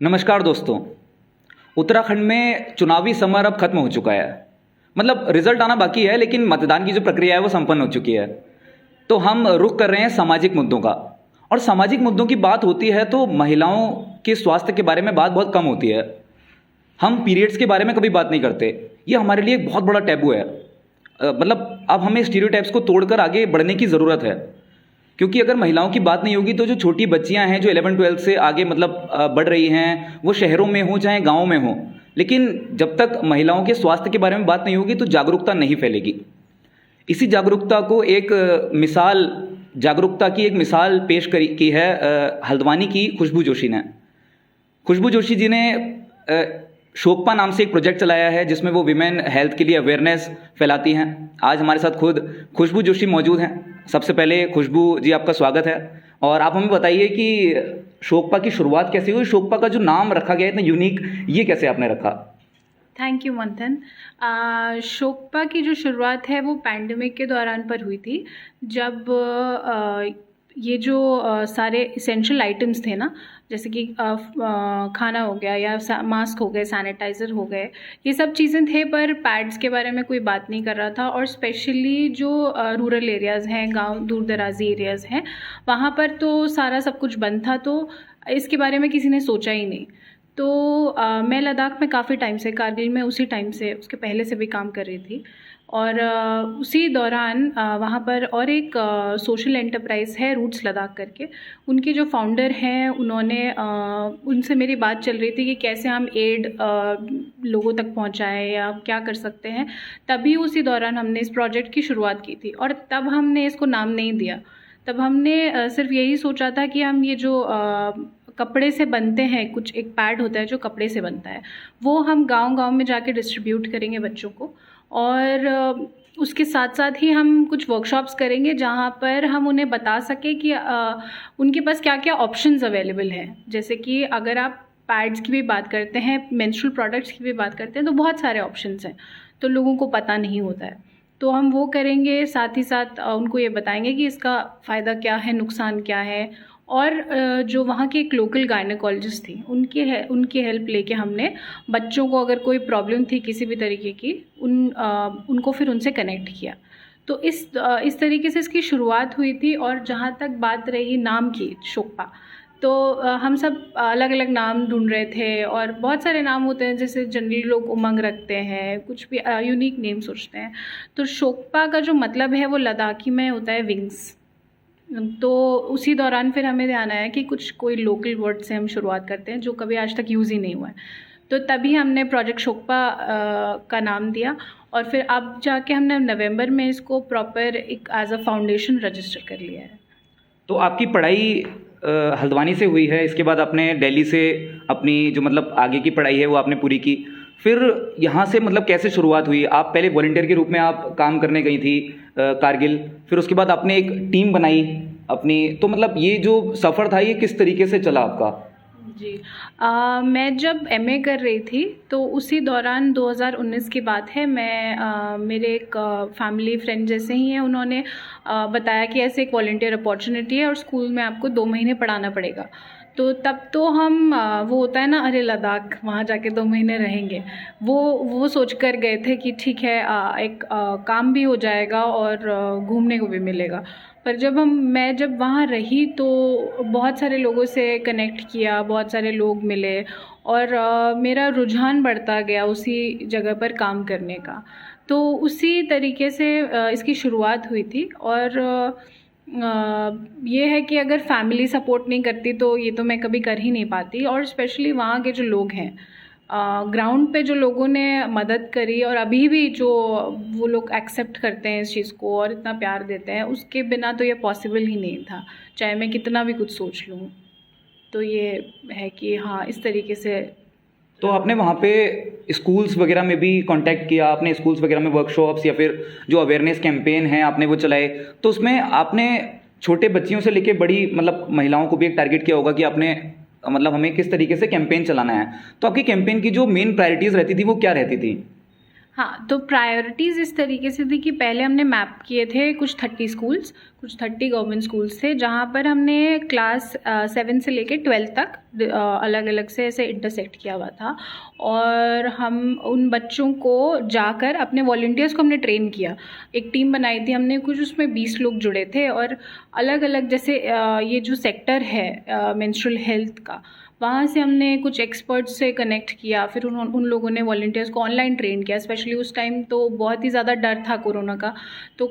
नमस्कार दोस्तों। उत्तराखंड में चुनावी समर अब खत्म हो चुका है। मतलब रिजल्ट आना बाकी है, लेकिन मतदान की जो प्रक्रिया है वो संपन्न हो चुकी है। तो हम रुख कर रहे हैं सामाजिक मुद्दों का। और सामाजिक मुद्दों की बात होती है तो महिलाओं के स्वास्थ्य के बारे में बात बहुत कम होती है। हम पीरियड्स के बारे में कभी बात नहीं करते। ये हमारे लिए एक बहुत बड़ा टैबू है। मतलब अब हमें स्टीरियोटाइप्स को तोड़कर आगे बढ़ने की ज़रूरत है, क्योंकि अगर महिलाओं की बात नहीं होगी तो जो छोटी बच्चियां हैं जो 11-12 से आगे बढ़ रही हैं, वो शहरों में हो चाहे गाँव में हो, लेकिन जब तक महिलाओं के स्वास्थ्य के बारे में बात नहीं होगी तो जागरूकता नहीं फैलेगी। इसी जागरूकता को जागरूकता की एक मिसाल पेश की है हल्द्वानी की खुशबू जोशी ने। खुशबू जोशी जी ने शोकपा नाम से एक प्रोजेक्ट चलाया है जिसमें वो विमेन हेल्थ के लिए अवेयरनेस फैलाती हैं। आज हमारे साथ खुद खुशबू जोशी मौजूद हैं। सबसे पहले खुशबू जी आपका स्वागत है, और आप हमें बताइए कि शोकपा की शुरुआत कैसे हुई। शोकपा का जो नाम रखा गया है इतना यूनिक, ये कैसे आपने रखा? थैंक यू मंथन। शोकपा की जो शुरुआत है वो पैंडमिक के दौरान पर हुई थी, जब ये जो सारे इसेंशियल आइटम्स थे ना, जैसे कि खाना हो गया या मास्क हो गए, सैनिटाइज़र हो गए, ये सब चीज़ें थे, पर पैड्स के बारे में कोई बात नहीं कर रहा था। और स्पेशली जो रूरल एरियाज़ हैं, गांव दूर दराजी एरियाज़ हैं, वहाँ पर तो सारा सब कुछ बंद था, तो इसके बारे में किसी ने सोचा ही नहीं। तो मैं लद्दाख में काफ़ी टाइम से, कारगिल में उसी टाइम से, उसके पहले से भी काम कर रही थी। और उसी दौरान वहाँ पर और एक सोशल एंटरप्राइज़ है रूट्स लद्दाख करके, उनके जो फाउंडर हैं उन्होंने उनसे मेरी बात चल रही थी कि कैसे हम एड लोगों तक पहुँचाएं या क्या कर सकते हैं। तभी उसी दौरान हमने इस प्रोजेक्ट की शुरुआत की थी, और तब हमने इसको नाम नहीं दिया। तब हमने सिर्फ यही सोचा था कि हम ये जो कपड़े से बनते हैं, कुछ एक पैड होता है जो कपड़े से बनता है, वो हम गांव-गांव में जाके डिस्ट्रीब्यूट करेंगे बच्चों को। और उसके साथ साथ ही हम कुछ वर्कशॉप्स करेंगे जहाँ पर हम उन्हें बता सकें कि उनके पास क्या क्या ऑप्शंस अवेलेबल हैं। जैसे कि अगर आप पैड्स की भी बात करते हैं, मेंस्ट्रुअल प्रोडक्ट्स की भी बात करते हैं, तो बहुत सारे ऑप्शंस हैं, तो लोगों को पता नहीं होता है। तो हम वो करेंगे, साथ ही साथ उनको ये बताएंगे कि इसका फ़ायदा क्या है, नुकसान क्या है। और जो वहाँ के एक लोकल गायनेकोलॉजिस्ट थी, उनकी हेल्प लेके हमने बच्चों को, अगर कोई प्रॉब्लम थी किसी भी तरीके की, उनको फिर उनसे कनेक्ट किया। तो इस तरीके से इसकी शुरुआत हुई थी। और जहाँ तक बात रही नाम की, शोकपा, तो हम सब अलग अलग नाम ढूंढ रहे थे, और बहुत सारे नाम होते हैं, जैसे जनरली लोग उमंग रखते हैं, कुछ भी यूनिक नेम सोचते हैं। तो शोकपा का जो मतलब है वो लद्दाखी में होता है विंग्स। तो उसी दौरान फिर हमें ध्यान आया कि कोई लोकल वर्ड से हम शुरुआत करते हैं जो कभी आज तक यूज़ ही नहीं हुआ है। तो तभी हमने प्रोजेक्ट शोकपा का नाम दिया, और फिर अब जाके हमने नवंबर में इसको प्रॉपर एक एज अ फाउंडेशन रजिस्टर कर लिया है। तो आपकी पढ़ाई हल्द्वानी से हुई है, इसके बाद आपने दिल्ली से अपनी जो आगे की पढ़ाई है वो आपने पूरी की। फिर यहाँ से कैसे शुरुआत हुई? आप पहले वॉलंटियर के रूप में आप काम करने गई थी कारगिल, फिर उसके बाद आपने एक टीम बनाई अपनी। तो ये जो सफ़र था ये किस तरीके से चला आपका? जी, मैं जब एमए कर रही थी तो उसी दौरान 2019 की बात है। मेरे एक फैमिली फ्रेंड जैसे ही हैं, उन्होंने बताया कि ऐसे एक वॉलंटियर अपॉर्चुनिटी है और स्कूल में आपको 2 महीने पढ़ाना पड़ेगा। तो तब तो हम वो होता है ना, अरे लद्दाख वहाँ जाके 2 महीने रहेंगे, वो सोच कर गए थे कि ठीक है, एक काम भी हो जाएगा और घूमने को भी मिलेगा। पर मैं जब वहाँ रही तो बहुत सारे लोगों से कनेक्ट किया, बहुत सारे लोग मिले, और मेरा रुझान बढ़ता गया उसी जगह पर काम करने का। तो उसी तरीके से इसकी शुरुआत हुई थी। और ये है कि अगर फैमिली सपोर्ट नहीं करती तो ये तो मैं कभी कर ही नहीं पाती। और स्पेशली वहाँ के जो लोग हैं, ग्राउंड पे जो लोगों ने मदद करी, और अभी भी जो वो लोग एक्सेप्ट करते हैं इस चीज़ को और इतना प्यार देते हैं, उसके बिना तो ये पॉसिबल ही नहीं था, चाहे मैं कितना भी कुछ सोच लूँ। तो ये है कि हाँ, इस तरीके से। तो आपने वहाँ पे स्कूल्स वगैरह में भी कांटेक्ट किया? आपने स्कूल्स वगैरह में वर्कशॉप्स या फिर जो अवेयरनेस कैंपेन हैं आपने वो चलाए? तो उसमें आपने छोटे बच्चियों से लेके बड़ी महिलाओं को भी एक टारगेट किया होगा कि आपने हमें किस तरीके से कैंपेन चलाना है। तो आपकी कैंपेन की जो मेन प्रायोरिटीज़ रहती थी वो क्या रहती थी? हाँ, तो प्रायोरिटीज़ इस तरीके से थी कि पहले हमने मैप किए थे कुछ 30 स्कूल्स, कुछ 30 गवर्नमेंट स्कूल्स थे, जहाँ पर हमने क्लास 7 से लेके 12 तक अलग अलग से ऐसे इंटरसेक्ट किया हुआ था। और हम उन बच्चों को जाकर अपने वॉलंटियर्स को हमने ट्रेन किया। एक टीम बनाई थी हमने, कुछ उसमें 20 लोग जुड़े थे, और अलग अलग जैसे ये जो सेक्टर है मेंस्ट्रुअल हेल्थ का, वहाँ से हमने कुछ एक्सपर्ट्स से कनेक्ट किया। फिर उन लोगों ने वॉलंटियर्स को ऑनलाइन ट्रेन किया। स्पेशली उस टाइम तो बहुत ही ज़्यादा डर था कोरोना का, तो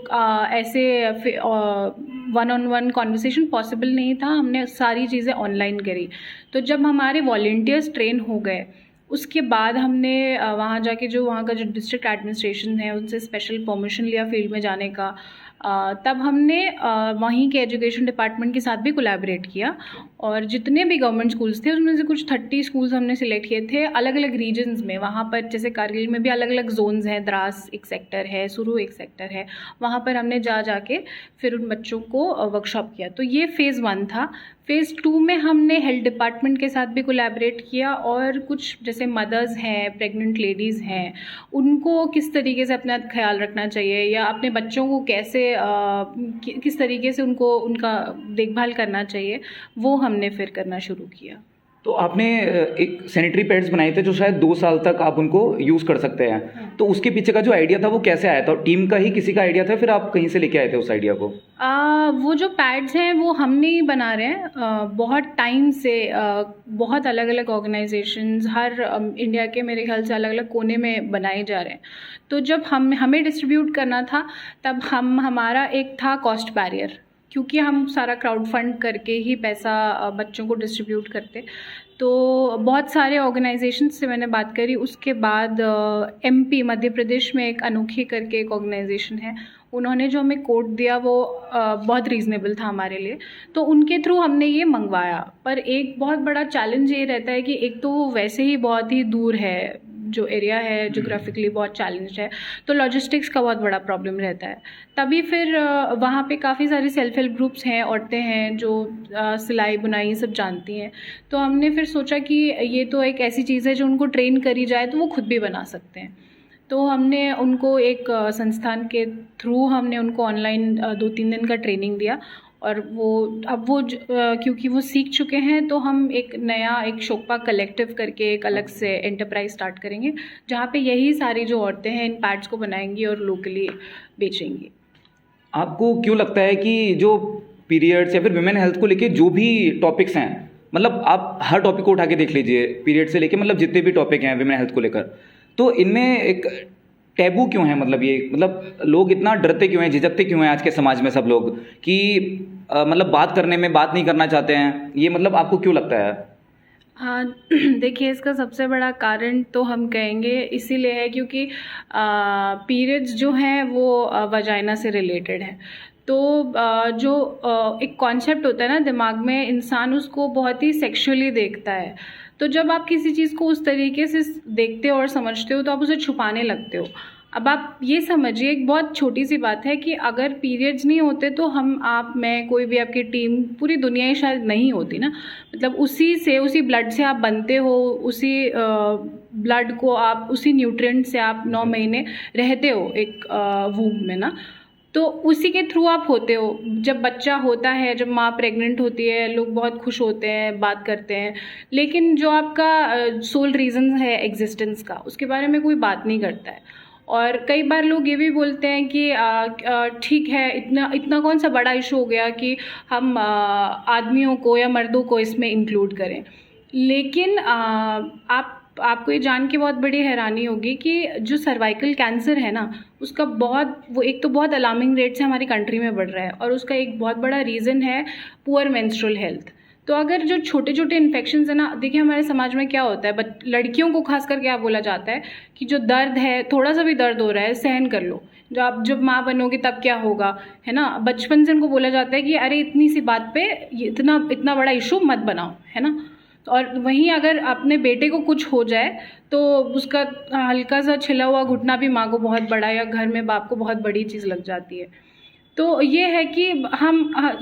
ऐसे one on one conversation possible नहीं था, हमने सारी चीज़ें ऑनलाइन करी। तो जब हमारे वॉलंटियर्स ट्रेन हो गए, उसके बाद हमने वहाँ जाके जो वहाँ का जो डिस्ट्रिक्ट एडमिनिस्ट्रेशन है उनसे स्पेशल परमिशन लिया फील्ड में जाने का। तब हमने वहीं के एजुकेशन डिपार्टमेंट के साथ भी कोलैबोरेट किया, और जितने भी गवर्नमेंट स्कूल्स थे उसमें से कुछ 30 स्कूल्स हमने सिलेक्ट किए थे अलग अलग रीजन्स में। वहाँ पर जैसे कारगिल में भी अलग अलग जोन्स हैं, द्रास एक सेक्टर है, सुरू एक सेक्टर है, वहाँ पर हमने जाके फिर उन बच्चों को वर्कशॉप किया। तो ये फ़ेज़ 1 था। फ़ेज़ 2 में हमने हेल्थ डिपार्टमेंट के साथ भी कोलैबोरेट किया, और कुछ जैसे मदर्स हैं, प्रेग्नेंट लेडीज़ हैं, उनको किस तरीके से अपना ख्याल रखना चाहिए, या अपने बच्चों को कैसे किस तरीके से उनको उनका देखभाल करना चाहिए, वो हमने फिर करना शुरू किया। तो आपने एक सैनिटरी पैड्स बनाए थे जो शायद 2 साल तक आप उनको यूज़ कर सकते हैं, तो उसके पीछे का जो आइडिया था वो कैसे आया था? टीम का ही किसी का आइडिया था, फिर आप कहीं से लेके आए थे उस आइडिया को? वो जो पैड्स हैं वो हम नहीं बना रहे हैं, बहुत टाइम से बहुत अलग अलग ऑर्गेनाइजेशंस हर इंडिया के मेरे ख्याल से अलग अलग कोने में बनाए जा रहे हैं। तो जब हमें डिस्ट्रीब्यूट करना था, तब हमारा एक था कॉस्ट बैरियर, क्योंकि हम सारा क्राउड फंड करके ही पैसा बच्चों को डिस्ट्रीब्यूट करते। तो बहुत सारे ऑर्गेनाइजेशंस से मैंने बात करी। उसके बाद MP मध्य प्रदेश में एक अनोखी करके एक ऑर्गेनाइजेशन है, उन्होंने जो हमें कोड दिया वो बहुत रीज़नेबल था हमारे लिए, तो उनके थ्रू हमने ये मंगवाया। पर एक बहुत बड़ा चैलेंज ये रहता है कि एक तो वो वैसे ही बहुत ही दूर है, जो एरिया है जोग्राफिकली बहुत चैलेंज है, तो लॉजिस्टिक्स का बहुत बड़ा प्रॉब्लम रहता है। तभी फिर वहाँ पे काफ़ी सारे सेल्फ हेल्प ग्रुप्स हैं, औरतें हैं जो सिलाई बुनाई सब जानती हैं। तो हमने फिर सोचा कि ये तो एक ऐसी चीज़ है जो उनको ट्रेन करी जाए तो वो खुद भी बना सकते हैं। तो हमने उनको एक संस्थान के थ्रू हमने उनको ऑनलाइन 2-3 दिन का ट्रेनिंग दिया, और वो क्योंकि वो सीख चुके हैं, तो हम एक शोकपा कलेक्टिव करके एक अलग से एंटरप्राइज स्टार्ट करेंगे, जहाँ पे यही सारी जो औरतें हैं इन पैड्स को बनाएंगी और लोकली बेचेंगी। आपको क्यों लगता है कि जो पीरियड्स या फिर विमेन हेल्थ को लेके जो भी टॉपिक्स हैं, मतलब आप हर टॉपिक को उठा के देख लीजिए, पीरियड से लेके मतलब जितने भी टॉपिक हैं विमेन हेल्थ को लेकर, तो इनमें एक टैबू क्यों है? मतलब ये लोग इतना डरते क्यों हैं, झिझकते क्यों हैं आज के समाज में सब लोग, कि मतलब बात करने में बात नहीं करना चाहते हैं? ये मतलब आपको क्यों लगता है? देखिए, इसका सबसे बड़ा कारण तो हम कहेंगे इसीलिए है क्योंकि पीरियड्स जो हैं वो वजाइना से रिलेटेड है। तो जो एक कॉन्सेप्ट होता है ना दिमाग में, इंसान उसको बहुत ही सेक्सुअली देखता है। तो जब आप किसी चीज़ को उस तरीके से देखते हो और समझते हो तो आप उसे छुपाने लगते हो। अब आप ये समझिए, एक बहुत छोटी सी बात है कि अगर पीरियड्स नहीं होते तो मैं कोई भी आपकी टीम, पूरी दुनिया ही शायद नहीं होती ना। मतलब उसी ब्लड से आप बनते हो, उसी ब्लड को आप, उसी न्यूट्रिएंट से आप 9 महीने रहते हो एक वूम में ना, तो उसी के थ्रू आप होते हो। जब बच्चा होता है, जब माँ प्रेग्नेंट होती है, लोग बहुत खुश होते हैं, बात करते हैं, लेकिन जो आपका सोल रीज़न है एग्जिस्टेंस का, उसके बारे में कोई बात नहीं करता है। और कई बार लोग ये भी बोलते हैं कि ठीक है, इतना कौन सा बड़ा इशू हो गया कि हम आदमियों को या मर्दों को इसमें इंक्लूड करें। लेकिन आपको ये जान के बहुत बड़ी हैरानी होगी कि जो सर्वाइकल कैंसर है ना, उसका वो एक तो बहुत अलार्मिंग रेट से हमारी कंट्री में बढ़ रहा है, और उसका एक बहुत बड़ा रीज़न है पुअर मेंस्ट्रुअल हेल्थ। तो अगर जो छोटे छोटे इन्फेक्शंस है ना, देखिए हमारे समाज में क्या होता है, लड़कियों को खासकर क्या बोला जाता है कि जो दर्द है, थोड़ा सा भी दर्द हो रहा है सहन कर लो, जब माँ बनोगी तब क्या होगा, है ना। बचपन से उनको बोला जाता है कि अरे इतनी सी बात पे इतना बड़ा इशू मत बनाओ, है ना। और वहीं अगर अपने बेटे को कुछ हो जाए तो उसका हल्का सा छिला हुआ घुटना भी माँ को बहुत बड़ा, या घर में बाप को बहुत बड़ी चीज़ लग जाती है। तो ये है कि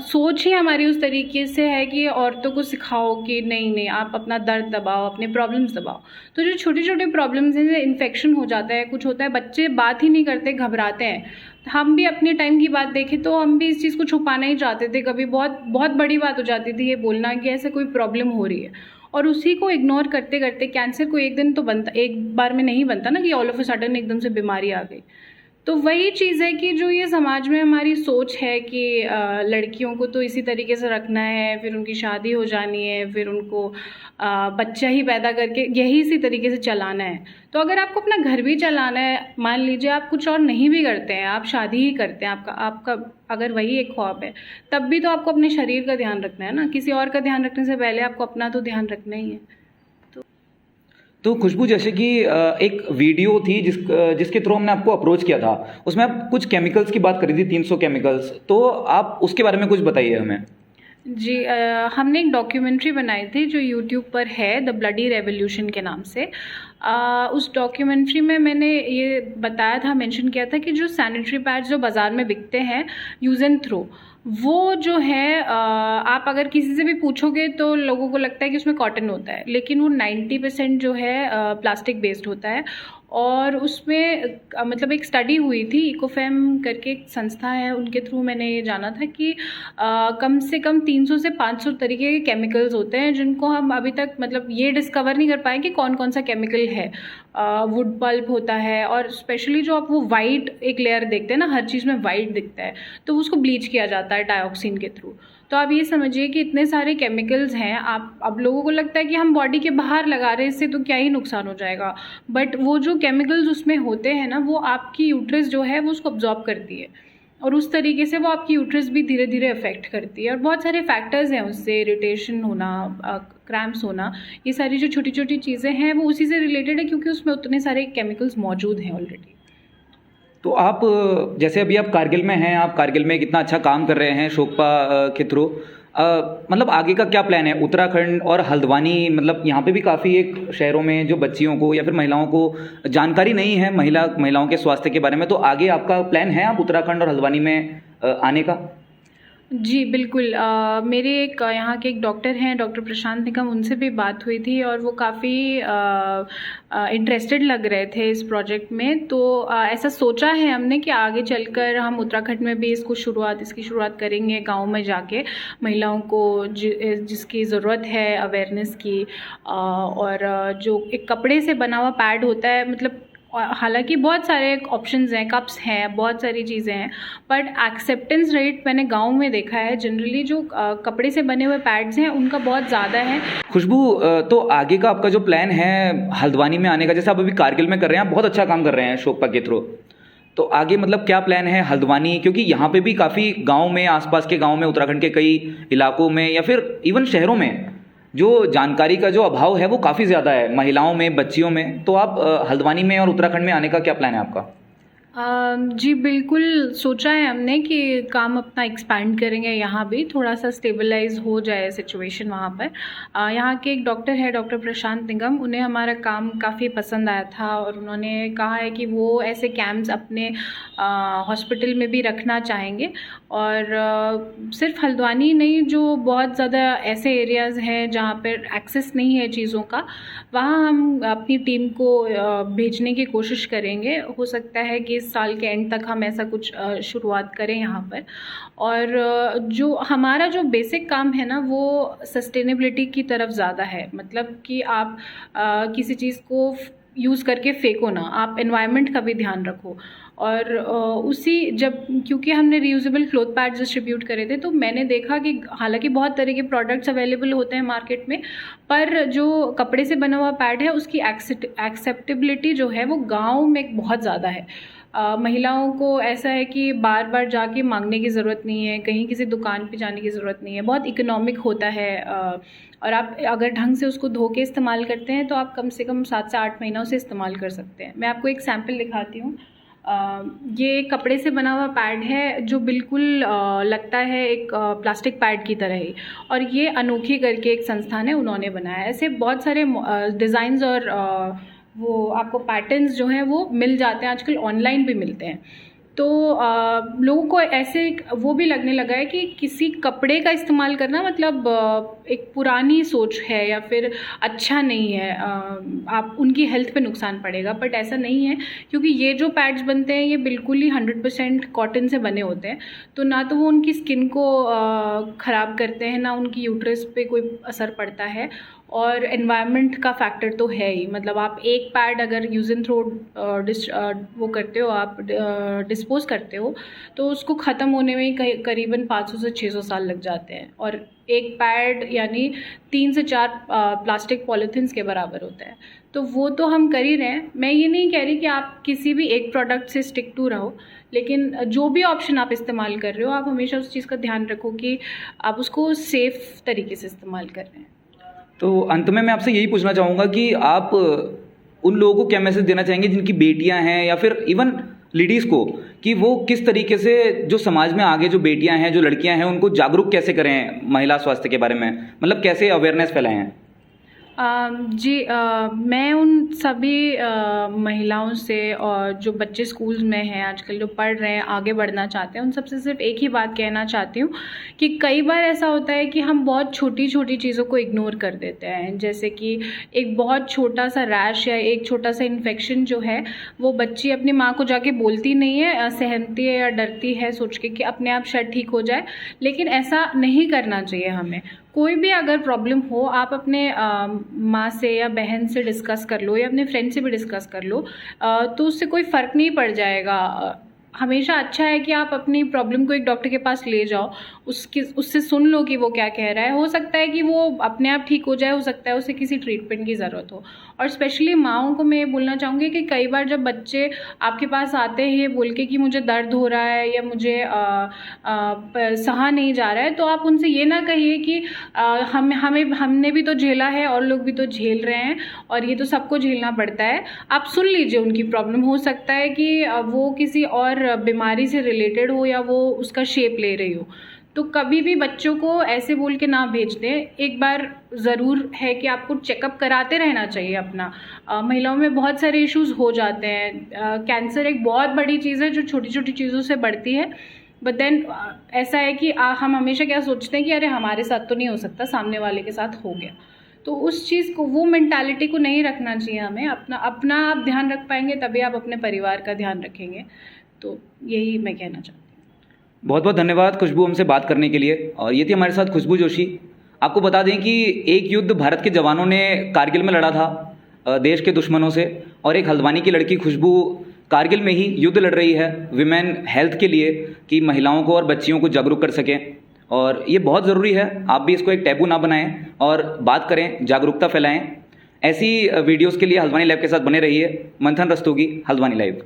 सोच ही हमारी उस तरीके से है कि औरतों को सिखाओ कि नहीं नहीं, आप अपना दर्द दबाओ, अपने प्रॉब्लम्स दबाओ। तो जो छोटे छोटे प्रॉब्लम्स हैं, जैसे इन्फेक्शन हो जाता है, कुछ होता है, बच्चे बात ही नहीं करते, घबराते हैं। हम भी अपने टाइम की बात देखें तो हम भी इस चीज़ को छुपाना ही चाहते थे, कभी बहुत बहुत बड़ी बात हो जाती थी ये बोलना कि ऐसे कोई प्रॉब्लम हो रही है, और उसी को इग्नोर करते करते कैंसर को एक दिन तो बनता, एक बार में नहीं बनता ना कि ऑल ऑफ अ सडन एकदम से बीमारी आ गई। तो वही चीज़ है कि जो ये समाज में हमारी सोच है कि लड़कियों को तो इसी तरीके से रखना है, फिर उनकी शादी हो जानी है, फिर उनको बच्चा ही पैदा करके यही इसी तरीके से चलाना है। तो अगर आपको अपना घर भी चलाना है, मान लीजिए आप कुछ और नहीं भी करते हैं, आप शादी ही करते हैं, आपका अगर वही एक ख्वाब है, तब भी तो आपको अपने शरीर का ध्यान रखना है ना। किसी और का ध्यान रखने से पहले आपको अपना तो ध्यान रखना ही है। तो खुशबू, जैसे कि एक वीडियो थी जिसके थ्रू हमने आपको अप्रोच किया था, उसमें आप कुछ केमिकल्स की बात करी थी, 300 केमिकल्स, तो आप उसके बारे में कुछ बताइए हमें। जी, हमने एक डॉक्यूमेंट्री बनाई थी जो यूट्यूब पर है, द ब्लडी रेवोल्यूशन के नाम से। उस डॉक्यूमेंट्री में मैंने ये बताया था, मेंशन किया था कि जो सैनिटरी पैड्स जो बाज़ार में बिकते हैं यूज़ एंड थ्रो, वो जो है आप अगर किसी से भी पूछोगे तो लोगों को लगता है कि उसमें कॉटन होता है, लेकिन वो 90% जो है प्लास्टिक बेस्ड होता है। और उसमें मतलब एक स्टडी हुई थी, इकोफेम करके एक संस्था है, उनके थ्रू मैंने ये जाना था कि कम से कम 300 से 500 तरीके के केमिकल्स होते हैं जिनको हम अभी तक मतलब ये डिस्कवर नहीं कर पाए कि कौन कौन सा केमिकल है। वुड पल्प होता है, और स्पेशली जो आप वो वाइट एक लेयर देखते हैं ना, हर चीज़ में वाइट दिखता है, तो उसको ब्लीच किया जाता है डाइऑक्सिन के थ्रू। तो आप ये समझिए कि इतने सारे केमिकल्स हैं। आप अब लोगों को लगता है कि हम बॉडी के बाहर लगा रहे हैं, इससे तो क्या ही नुकसान हो जाएगा, बट वो जो केमिकल्स उसमें होते हैं ना, वो आपकी यूट्रस जो है वो उसको अब्जॉर्ब करती है, और उस तरीके से वो आपकी यूट्रस भी धीरे धीरे अफेक्ट करती है। और बहुत सारे फैक्टर्स हैं उससे, इरिटेशन होना, क्रैम्प्स होना, ये सारी जो छोटी छोटी चीज़ें हैं वो उसी से रिलेटेड है, क्योंकि उसमें उतने सारे केमिकल्स मौजूद हैं ऑलरेडी। तो आप जैसे अभी आप कारगिल में हैं, आप कारगिल में कितना अच्छा काम कर रहे हैं शोकपा के थ्रू, मतलब आगे का क्या प्लान है? उत्तराखंड और हल्द्वानी, मतलब यहाँ पे भी काफ़ी एक शहरों में जो बच्चियों को या फिर महिलाओं को जानकारी नहीं है महिलाओं के स्वास्थ्य के बारे में, तो आगे आपका प्लान है आप उत्तराखंड और हल्द्वानी में आने का? जी बिल्कुल, मेरे एक यहाँ के एक डॉक्टर हैं, डॉक्टर प्रशांत निगम, उनसे भी बात हुई थी और वो काफ़ी इंटरेस्टेड लग रहे थे इस प्रोजेक्ट में। तो ऐसा सोचा है हमने कि आगे चलकर हम उत्तराखंड में भी इसकी शुरुआत करेंगे, गांव में जाके महिलाओं को जिसकी ज़रूरत है अवेयरनेस की। और जो एक कपड़े से बना हुआ पैड होता है, मतलब हालांकि बहुत सारे ऑप्शंस हैं, कप्स हैं, बहुत सारी चीज़ें हैं, बट एक्सेप्टेंस रेट मैंने गांव में देखा है जनरली जो कपड़े से बने हुए पैड्स हैं उनका बहुत ज़्यादा है। खुशबू, तो आगे का आपका जो प्लान है हल्द्वानी में आने का, जैसे आप अभी कारगिल में कर रहे हैं, आप बहुत अच्छा काम कर रहे हैं शोकपा के थ्रू, तो आगे मतलब क्या प्लान है हल्द्वानी? क्योंकि यहाँ पे भी काफ़ी गाँव में, आसपास के गाँव में, उत्तराखंड के कई इलाकों में या फिर इवन शहरों में जो जानकारी का जो अभाव है वो काफ़ी ज़्यादा है, महिलाओं में, बच्चियों में। तो आप हल्द्वानी में और उत्तराखंड में आने का क्या प्लान है आपका? जी बिल्कुल, सोचा है हमने कि काम अपना एक्सपैंड करेंगे, यहाँ भी थोड़ा सा स्टेबलाइज हो जाए सिचुएशन वहाँ पर। यहाँ के एक डॉक्टर है, डॉक्टर प्रशांत निगम, उन्हें हमारा काम काफ़ी पसंद आया था और उन्होंने कहा है कि वो ऐसे कैंप्स अपने हॉस्पिटल में भी रखना चाहेंगे। और सिर्फ हल्द्वानी नहीं, जो बहुत ज़्यादा ऐसे एरियाज़ हैं जहाँ पर एक्सेस नहीं है चीज़ों का, वहाँ हम अपनी टीम को भेजने की कोशिश करेंगे। हो सकता है कि इस साल के एंड तक हम ऐसा कुछ शुरुआत करें यहाँ पर। और जो हमारा जो बेसिक काम है ना, वो सस्टेनेबिलिटी की तरफ ज़्यादा है, मतलब कि आप किसी चीज़ को यूज़ करके फेंको ना, आप एनवायरनमेंट का भी ध्यान रखो। और उसी क्योंकि हमने रीयूजेबल क्लॉथ पैड्स डिस्ट्रीब्यूट करे थे, तो मैंने देखा कि हालांकि बहुत तरह के प्रोडक्ट्स अवेलेबल होते हैं मार्केट में, पर जो कपड़े से बना हुआ पैड है उसकी एक्सेप्टेबिलिटी जो है वो गांव में बहुत ज़्यादा है। महिलाओं को ऐसा है कि बार बार जाके मांगने की ज़रूरत नहीं है, कहीं किसी दुकान पे जाने की ज़रूरत नहीं है, बहुत इकोनॉमिक होता है। और आप अगर ढंग से उसको धो के इस्तेमाल करते हैं तो आप कम से कम 7 से 8 महीनों से इस्तेमाल कर सकते हैं। मैं आपको एक सैम्पल दिखाती हूँ। ये कपड़े से बना हुआ पैड है जो बिल्कुल लगता है एक प्लास्टिक पैड की तरह ही, और ये अनोखी करके एक संस्थान है, उन्होंने बनाया। ऐसे बहुत सारे डिज़ाइंस और वो आपको पैटर्न्स जो हैं वो मिल जाते हैं, आजकल ऑनलाइन भी मिलते हैं। तो लोगों को ऐसे वो भी लगने लगा है कि किसी कपड़े का इस्तेमाल करना मतलब एक पुरानी सोच है या फिर अच्छा नहीं है, आप उनकी हेल्थ पे नुकसान पड़ेगा। बट ऐसा नहीं है, क्योंकि ये जो पैड्स बनते हैं ये बिल्कुल ही 100% कॉटन से बने होते हैं, तो ना तो वो उनकी स्किन को ख़राब करते हैं, ना उनकी यूट्रस पे कोई असर पड़ता है, और एनवायरनमेंट का फैक्टर तो है ही। मतलब आप एक पैड अगर यूज़ एंड थ्रो वो करते हो, आप डिस्पोज करते हो, तो उसको ख़त्म होने में ही करीबन 500 से 600 साल लग जाते हैं, और एक पैड यानी 3 से 4 प्लास्टिक पॉलीथीन्स के बराबर होता है। तो वो तो हम कर ही रहे हैं। मैं ये नहीं कह रही कि आप किसी भी एक प्रोडक्ट से स्टिक टू रहो, लेकिन जो भी ऑप्शन आप इस्तेमाल कर रहे हो, आप हमेशा उस चीज़ का ध्यान रखो कि आप उसको सेफ़ तरीके से इस्तेमाल कर रहे हैं। तो अंत में मैं आपसे यही पूछना चाहूँगा कि आप उन लोगों को क्या मैसेज देना चाहेंगे जिनकी बेटियां हैं, या फिर इवन लेडीज़ को, कि वो किस तरीके से जो समाज में आगे जो बेटियां हैं, जो लड़कियां हैं, उनको जागरूक कैसे करें महिला स्वास्थ्य के बारे में, मतलब कैसे अवेयरनेस फैलाएं? जी, मैं उन सभी महिलाओं से और जो बच्चे स्कूल्स में हैं आजकल, जो पढ़ रहे हैं, आगे बढ़ना चाहते हैं, उन सबसे सिर्फ एक ही बात कहना चाहती हूँ कि कई बार ऐसा होता है कि हम बहुत छोटी छोटी चीज़ों को इग्नोर कर देते हैं। जैसे कि एक बहुत छोटा सा रैश या एक छोटा सा इन्फेक्शन जो है, वो बच्ची अपनी माँ को जाके बोलती नहीं है, सहमती है या डरती है सोच के कि अपने आप शायद ठीक हो जाए, लेकिन ऐसा नहीं करना चाहिए हमें। कोई भी अगर प्रॉब्लम हो, आप अपने माँ से या बहन से डिस्कस कर लो, या अपने फ्रेंड से भी डिस्कस कर लो, तो उससे कोई फ़र्क नहीं पड़ जाएगा। हमेशा अच्छा है कि आप अपनी प्रॉब्लम को एक डॉक्टर के पास ले जाओ, उससे सुन लो कि वो क्या कह रहा है। हो सकता है कि वो अपने आप ठीक हो जाए, हो सकता है उसे किसी ट्रीटमेंट की ज़रूरत हो। और स्पेशली माँओं को मैं ये बोलना चाहूँगी कि कई बार जब बच्चे आपके पास आते हैं ये बोल के कि मुझे दर्द हो रहा है या मुझे सहा नहीं जा रहा है, तो आप उनसे ये ना कहिए कि हमने भी तो झेला है और लोग भी तो झेल रहे हैं और ये तो सबको झेलना पड़ता है। आप सुन लीजिए उनकी प्रॉब्लम। हो सकता है कि वो किसी और बीमारी से रिलेटेड हो या वो उसका शेप ले रही हो। तो कभी भी बच्चों को ऐसे बोल के ना भेज दें। एक बार ज़रूर है कि आपको चेकअप कराते रहना चाहिए अपना। महिलाओं में बहुत सारे इश्यूज़ हो जाते हैं। कैंसर एक बहुत बड़ी चीज़ है जो छोटी छोटी चीज़ों से बढ़ती है, बट देन ऐसा है कि हम हमेशा क्या सोचते हैं कि अरे हमारे साथ तो नहीं हो सकता, सामने वाले के साथ हो गया। तो उस चीज़ को, वो मेंटालिटी को नहीं रखना चाहिए हमें। अपना आप ध्यान रख पाएंगे तभी आप अपने परिवार का ध्यान रखेंगे। तो यही मैं कहना चाहती हूँ। बहुत बहुत धन्यवाद खुशबू हमसे बात करने के लिए। और ये थी हमारे साथ खुशबू जोशी। आपको बता दें कि एक युद्ध भारत के जवानों ने कारगिल में लड़ा था देश के दुश्मनों से, और एक हल्द्वानी की लड़की खुशबू कारगिल में ही युद्ध लड़ रही है विमेन हेल्थ के लिए, कि महिलाओं को और बच्चियों को जागरूक कर सकें। और ये बहुत ज़रूरी है, आप भी इसको एक टैबू ना बनाएं और बात करें, जागरूकता फैलाएं। ऐसी वीडियोज़ के लिए हल्द्वानी लाइव के साथ बने रहिए। मंथन रस्तोगी, हल्द्वानी लाइव।